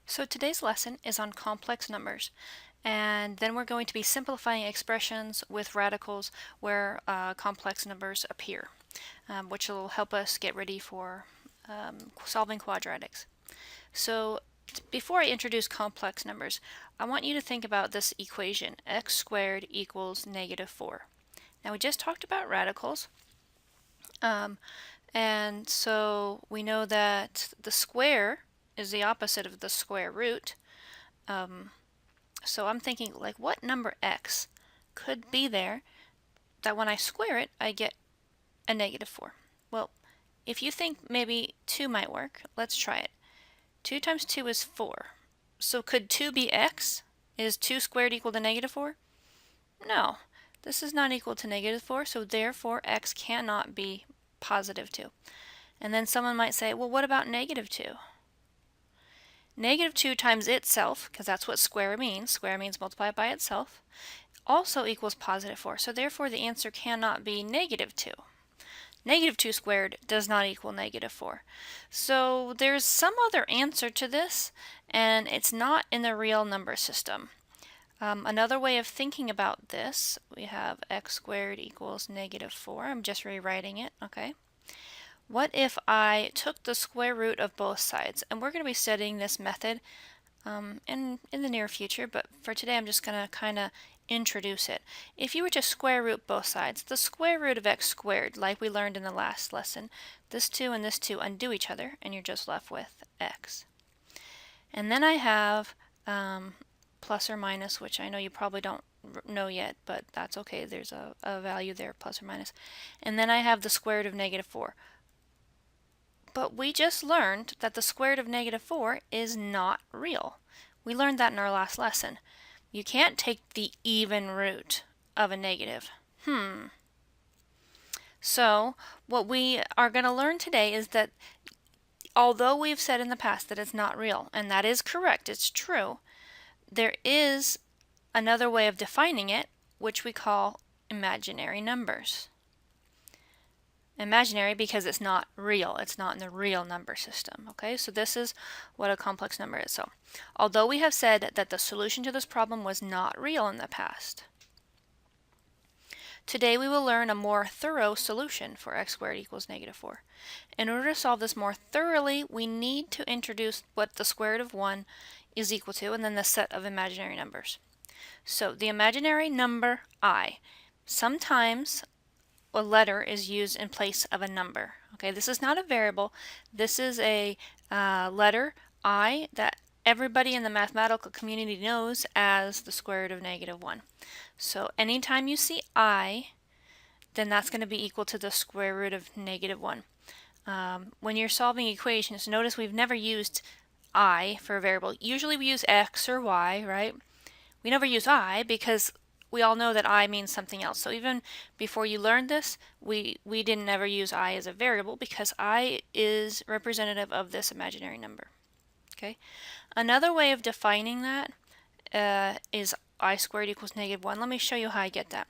So today's lesson is on complex numbers, and then we're going to be simplifying expressions with radicals where complex numbers appear, which will help us get ready for solving quadratics. So before I introduce complex numbers, I want you to think about this equation, x squared equals negative 4. Now we just talked about radicals, and so we know that the square is the opposite of the square root. So I'm thinking, like, what number x could be there that when I square it, I get a negative 4? Well, if you think maybe 2 might work, let's try it. 2 times 2 is 4. So could 2 be x? Is 2 squared equal to negative 4? No, this is not equal to negative 4, so therefore x cannot be positive 2. And then someone might say, well, what about negative 2? Negative 2 times itself, because that's what square means multiply by itself, also equals positive 4. So therefore the answer cannot be negative 2. Negative 2 squared does not equal negative 4. So there's some other answer to this, and it's not in the real number system. Another way of thinking about this, we have x squared equals negative 4. I'm just rewriting it, okay? What if I took the square root of both sides? And we're going to be studying this method in the near future, but for today I'm just going to kind of introduce it. If you were to square root both sides, the square root of x squared, like we learned in the last lesson, this 2 and this 2 undo each other, and you're just left with x. And then I have plus or minus, which I know you probably don't know yet, but that's okay. There's a value there, plus or minus. And then I have the square root of negative 4. But we just learned that the square root of negative 4 is not real. We learned that in our last lesson. You can't take the even root of a negative. So what we are going to learn today is that although we've said in the past that it's not real, and that is correct, it's true, there is another way of defining it, which we call imaginary numbers. Imaginary because it's not real. It's not in the real number system. Okay, so this is what a complex number is. So, although we have said that the solution to this problem was not real in the past, today we will learn a more thorough solution for x squared equals negative 4. In order to solve this more thoroughly, we need to introduce what the square root of 1 is equal to, and then the set of imaginary numbers. So the imaginary number I, sometimes a letter is used in place of a number. Okay, this is not a variable. This is a letter I that everybody in the mathematical community knows as the square root of negative 1. So anytime you see I, then that's going to be equal to the square root of negative 1. When you're solving equations, notice we've never used I for a variable. Usually we use x or y, right? We never use I because we all know that I means something else. So even before you learned this, we didn't ever use I as a variable because I is representative of this imaginary number. Okay. Another way of defining that is I squared equals negative 1. Let me show you how I get that.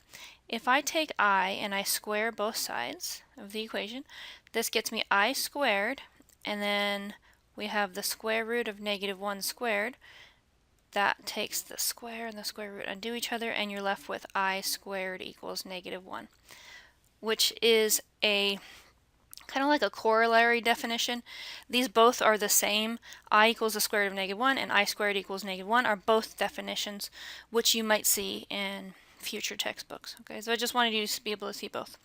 If I take I and I square both sides of the equation, this gets me I squared, and then we have the square root of negative 1 squared. That takes the square and the square root undo each other, and you're left with I squared equals negative 1, which is a kind of like a corollary definition. These both are the same. I equals the square root of negative 1 and I squared equals negative 1 are both definitions which you might see in future textbooks. Okay, so I just wanted you to be able to see both.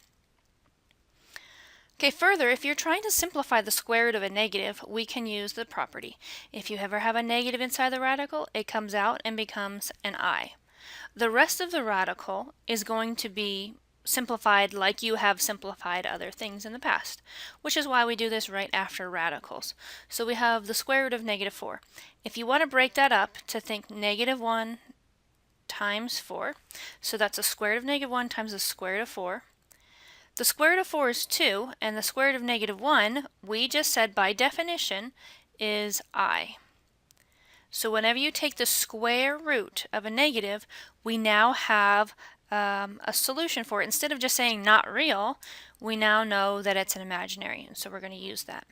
Okay, further, if you're trying to simplify the square root of a negative, we can use the property. If you ever have a negative inside the radical, it comes out and becomes an I. The rest of the radical is going to be simplified like you have simplified other things in the past, which is why we do this right after radicals. So we have the square root of negative 4. If you want to break that up to think negative 1 times 4, so that's the square root of negative 1 times the square root of 4. The square root of 4 is 2, and the square root of negative 1, we just said by definition, is I. So whenever you take the square root of a negative, we now have a solution for it. Instead of just saying not real, we now know that it's an imaginary, and so we're going to use that.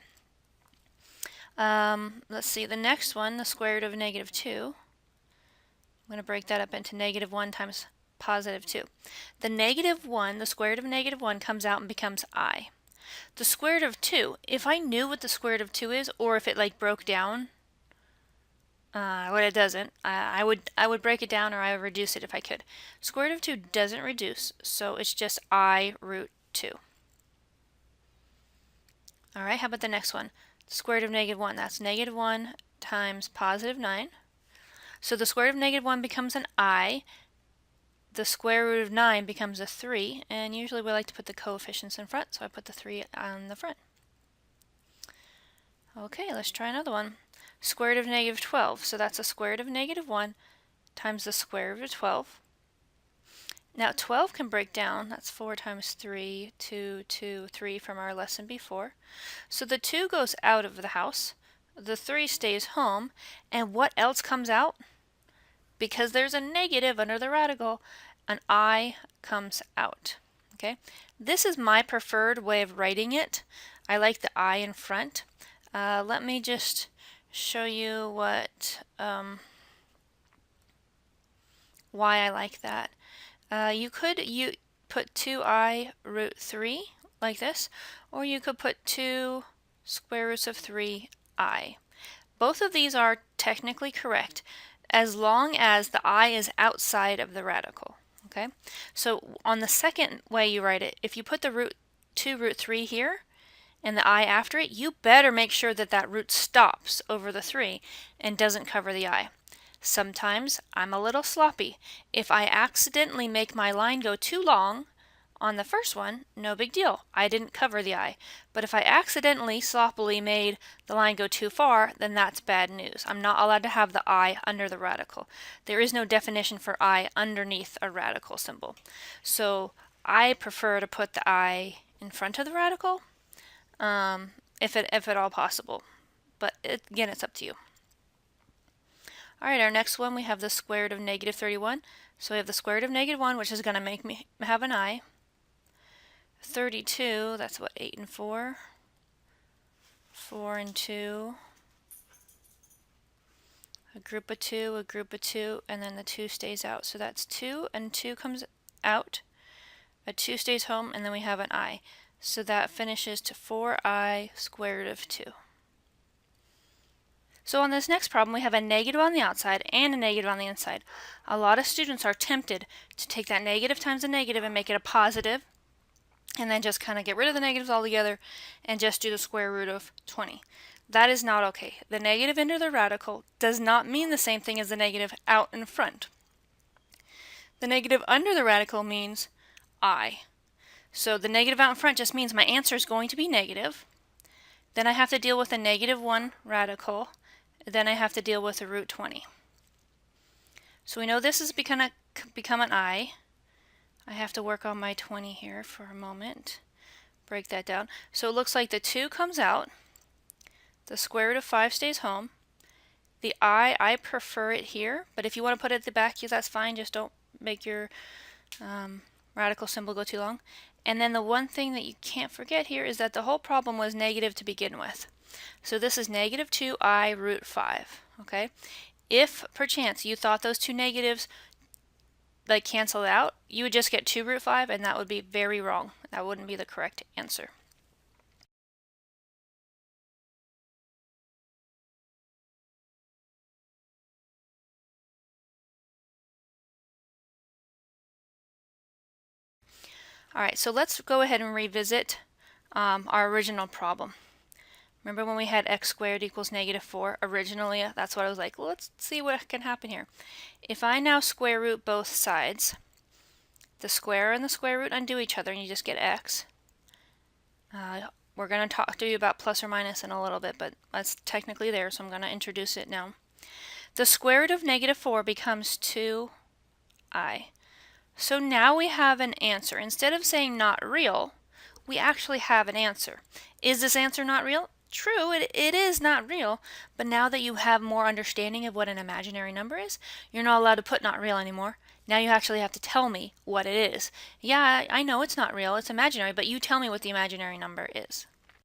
Let's see, the next one, the square root of negative 2. I'm going to break that up into negative 1 times positive 2. The negative 1, the square root of negative 1, comes out and becomes I. The square root of 2, if I knew what the square root of 2 is, or if it like broke down, what it doesn't, I would break it down, or I would reduce it if I could. Square root of 2 doesn't reduce, so it's just I root 2. Alright, how about the next one? The square root of negative 1, that's negative 1 times positive 9. So the square root of negative 1 becomes an I. The square root of 9 becomes a 3, and usually we like to put the coefficients in front, so I put the 3 on the front. Okay, let's try another one. Square root of negative 12, so that's the square root of negative 1 times the square root of 12. Now 12 can break down, that's 4 times 3, 2, 2, 3 from our lesson before. So the 2 goes out of the house, the 3 stays home, and what else comes out? Because there's a negative under the radical, an I comes out. Okay, this is my preferred way of writing it. I like the I in front. Let me just show you what why I like that. You could put 2I root 3 like this, or you could put 2 square roots of 3I. Both of these are technically correct as long as the I is outside of the radical. Okay, so on the second way you write it, if you put the root 2 root 3 here and the I after it, you better make sure that that root stops over the 3 and doesn't cover the I. Sometimes I'm a little sloppy. If I accidentally make my line go too long on the first one, no big deal. I didn't cover the I. But if I accidentally, sloppily made the line go too far, then that's bad news. I'm not allowed to have the I under the radical. There is no definition for I underneath a radical symbol. So I prefer to put the I in front of the radical, if at all possible. But again, it's up to you. Alright, our next one, we have the square root of negative 31. So we have the square root of negative 1, which is going to make me have an I. 32, that's what, 8 and 4. 4 and 2. A group of 2, a group of 2, and then the 2 stays out. So that's 2, and 2 comes out. A 2 stays home, and then we have an I. So that finishes to 4I square root of 2. So on this next problem, we have a negative on the outside and a negative on the inside. A lot of students are tempted to take that negative times a negative and make it a positive, and then just kind of get rid of the negatives altogether and just do the square root of 20. That is not okay. The negative under the radical does not mean the same thing as the negative out in front. The negative under the radical means I. So the negative out in front just means my answer is going to be negative. Then I have to deal with a negative 1 radical. Then I have to deal with a root 20. So we know this has become an I. I have to work on my 20 here for a moment. Break that down. So it looks like the 2 comes out. The square root of 5 stays home. The I prefer it here, but if you want to put it at the back, that's fine. Just don't make your radical symbol go too long. And then the one thing that you can't forget here is that the whole problem was negative to begin with. So this is negative 2I root 5. Okay? If perchance you thought those two negatives like cancel out, you would just get 2 root 5, and that would be very wrong. That wouldn't be the correct answer. Alright, so let's go ahead and revisit our original problem. Remember when we had x squared equals negative 4? Originally, that's what I was like, well, let's see what can happen here. If I now square root both sides, the square and the square root undo each other and you just get x. We're going to talk to you about plus or minus in a little bit, but that's technically there, so I'm going to introduce it now. The square root of negative 4 becomes 2I. So now we have an answer. Instead of saying not real, we actually have an answer. Is this answer not real? True, it is not real, but now that you have more understanding of what an imaginary number is, you're not allowed to put not real anymore. Now you actually have to tell me what it is. Yeah, I know it's not real, it's imaginary, but you tell me what the imaginary number is.